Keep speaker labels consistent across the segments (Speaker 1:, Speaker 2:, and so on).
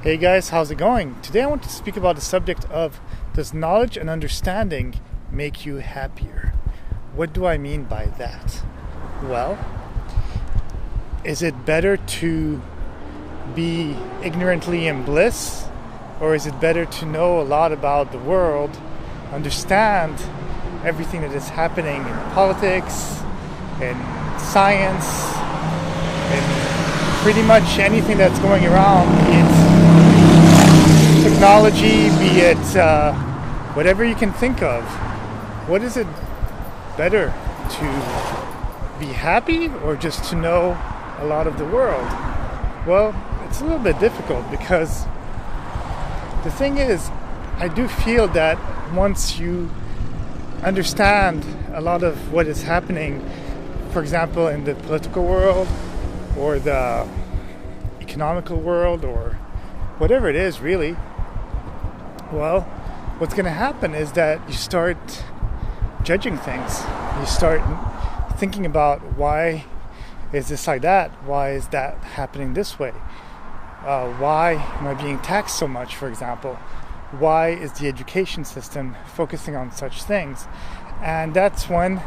Speaker 1: Hey guys, how's it going? Today I want to speak about the subject of, does knowledge and understanding make you happier? What do I mean by that? Well, is it better to be ignorantly in bliss, or is it better to know a lot about the world, understand everything that is happening in politics, in science, in pretty much anything that's going around, be it technology, be it whatever you can think of? What is it better, to be happy or just to know a lot of the world? Well, it's a little bit difficult because the thing is, I do feel that once you understand a lot of what is happening, for example, in the political world or the economical world or whatever it is really, well, what's going to happen is that you start judging things. You start thinking about, why is this like that? Why is that happening this way? Why am I being taxed so much, for example? Why is the education system focusing on such things? And that's when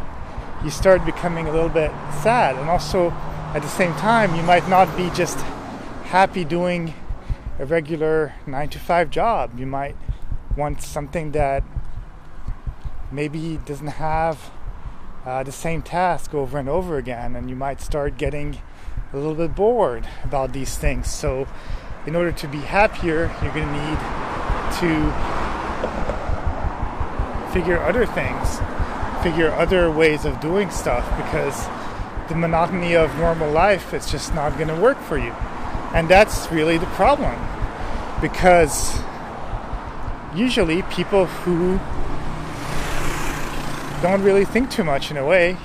Speaker 1: you start becoming a little bit sad. And also, at the same time, you might not be just happy doing a regular 9-to-5 job. You might want something that maybe doesn't have the same task over and over again, and you might start getting a little bit bored about these things. So in order to be happier, you're going to need to figure other things, figure other ways of doing stuff, because the monotony of normal life is just not going to work for you. And that's really the problem, because usually people who don't really think too much in a way,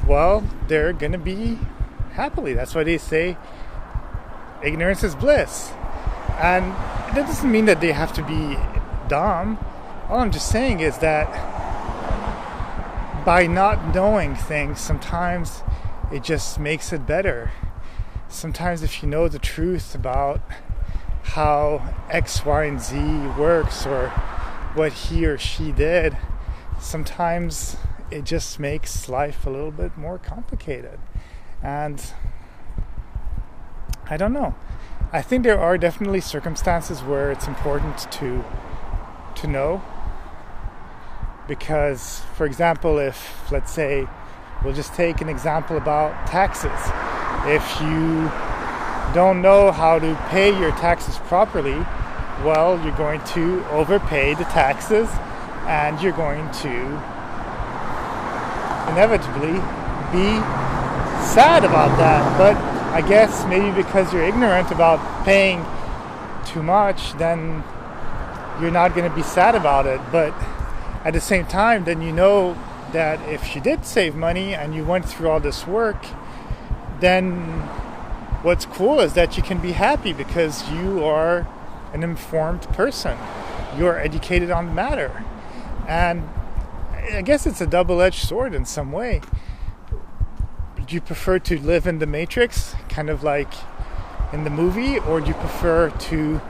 Speaker 1: well, they're going to be happily. That's why they say ignorance is bliss. And that doesn't mean that they have to be dumb. All I'm just saying is that by not knowing things, sometimes it just makes it better. Sometimes if you know the truth about how X, Y, and Z works, or what he or she did, sometimes it just makes life a little bit more complicated. And I don't know. I think there are definitely circumstances where it's important to know. Because, for example, if, let's say, we'll just take an example about taxes. If you don't know how to pay your taxes properly, well, you're going to overpay the taxes, and you're going to inevitably be sad about that. But I guess maybe because you're ignorant about paying too much, then you're not going to be sad about it. But at the same time, then you know that if you did save money and you went through all this work, then what's cool is that you can be happy because you are an informed person. You're educated on the matter. And I guess it's a double-edged sword in some way. Do you prefer to live in the Matrix, kind of like in the movie, or do you prefer to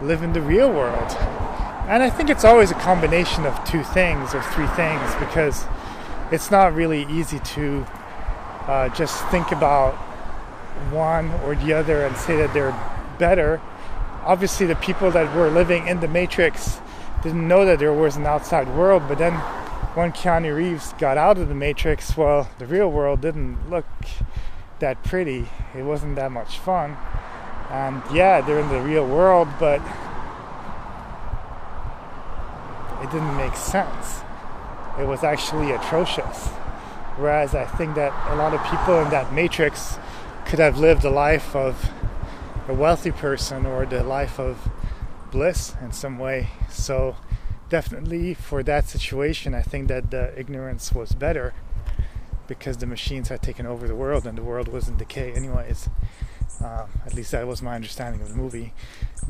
Speaker 1: live in the real world? And I think it's always a combination of two things or three things, because it's not really easy to just think about one or the other and say that they're better. Obviously, the people that were living in the Matrix didn't know that there was an outside world, but then when Keanu Reeves got out of the Matrix, well, the real world didn't look that pretty. It wasn't that much fun. And yeah, they're in the real world, but it didn't make sense. It was actually atrocious. Whereas I think that a lot of people in that Matrix could have lived a life of a wealthy person or the life of bliss in some way. So definitely for that situation, I think that the ignorance was better, because the machines had taken over the world and the world was in decay anyways. At least that was my understanding of the movie.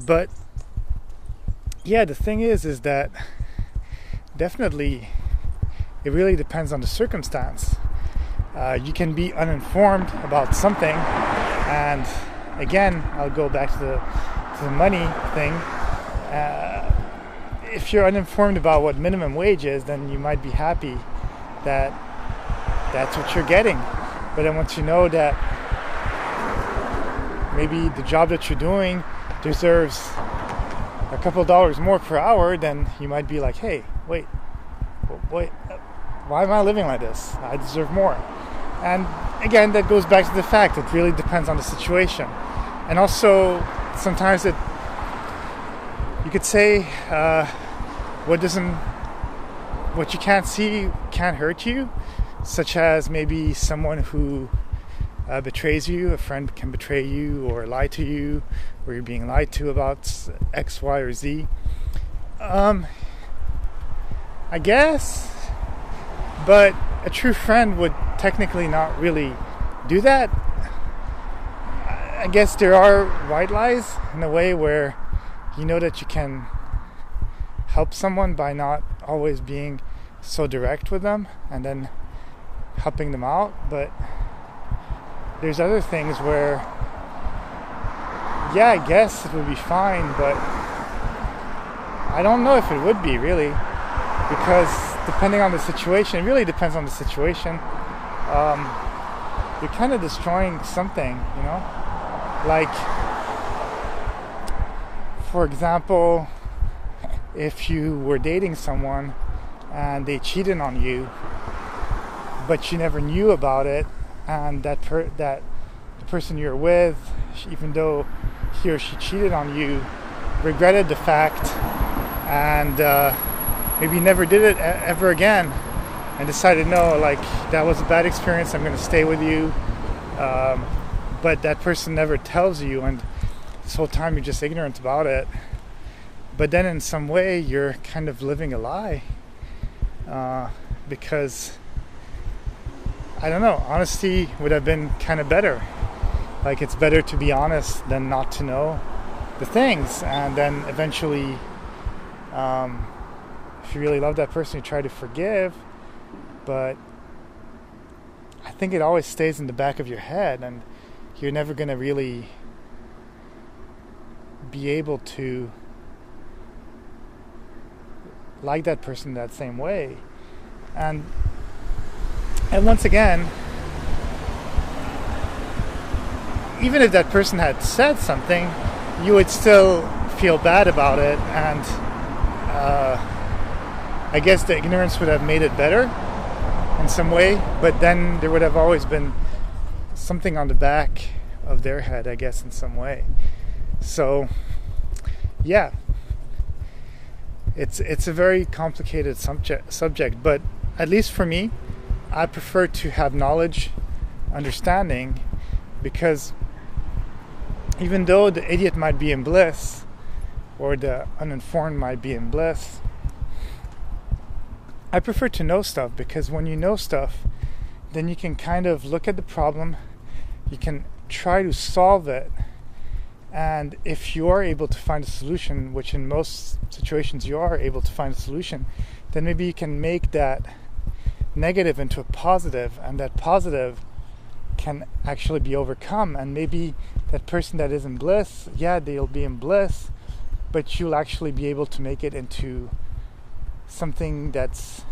Speaker 1: But yeah, the thing is that definitely it really depends on the circumstance. You can be uninformed about something, and again, I'll go back to to the money thing, if you're uninformed about what minimum wage is, then you might be happy that that's what you're getting. But then once you know that maybe the job that you're doing deserves a couple dollars more per hour, then you might be like, hey, wait, why am I living like this? I deserve more. And again, that goes back to the fact it really depends on the situation. And also, sometimes you could say what you can't see can't hurt you, such as maybe someone who betrays you. A friend can betray you or lie to you, or you're being lied to about X, Y, or Z. I guess, but a true friend would technically not really do that. I guess there are white lies in a way where you know that you can help someone by not always being so direct with them and then helping them out. But there's other things where, yeah, I guess it would be fine, but I don't know if it would be really, because depending on the situation, it really depends on the situation. You're kind of destroying something, you know? Like, for example, if you were dating someone and they cheated on you, but you never knew about it, and that the person you're with, even though he or she cheated on you, regretted the fact and maybe never did it ever again, and decided, no, like, that was a bad experience, I'm going to stay with you, but that person never tells you, and this whole time you're just ignorant about it. But then in some way you're kind of living a lie, because I don't know, honesty would have been kind of better. Like, it's better to be honest than not to know the things. And then eventually, if you really love that person, you try to forgive. But I think it always stays in the back of your head, and you're never going to really be able to like that person that same way. And once again, even if that person had said something, you would still feel bad about it, and I guess the ignorance would have made it better in some way, but then there would have always been something on the back of their head, I guess, in some way. So yeah, it's a very complicated subject, but at least for me, I prefer to have knowledge, understanding, because even though the idiot might be in bliss, or the uninformed might be in bliss, I prefer to know stuff, because when you know stuff, then you can kind of look at the problem, you can try to solve it, and if you are able to find a solution, which in most situations you are able to find a solution, then maybe you can make that negative into a positive, and that positive can actually be overcome, and maybe that person that is in bliss, yeah, they'll be in bliss, but you'll actually be able to make it into something that's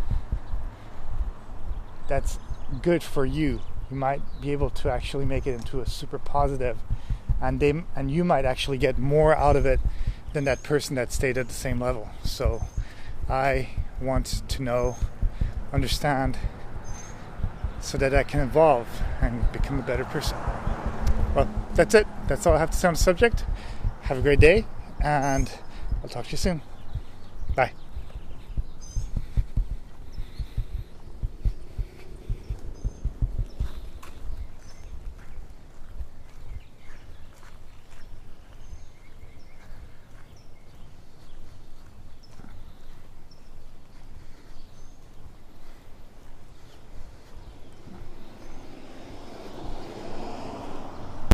Speaker 1: good for you. You might be able to actually make it into a super positive, and you might actually get more out of it than that person that stayed at the same level. So I want to know, understand, so that I can evolve and become a better person. Well, that's it. That's all I have to say on the subject. Have a great day, and I'll talk to you soon. Bye.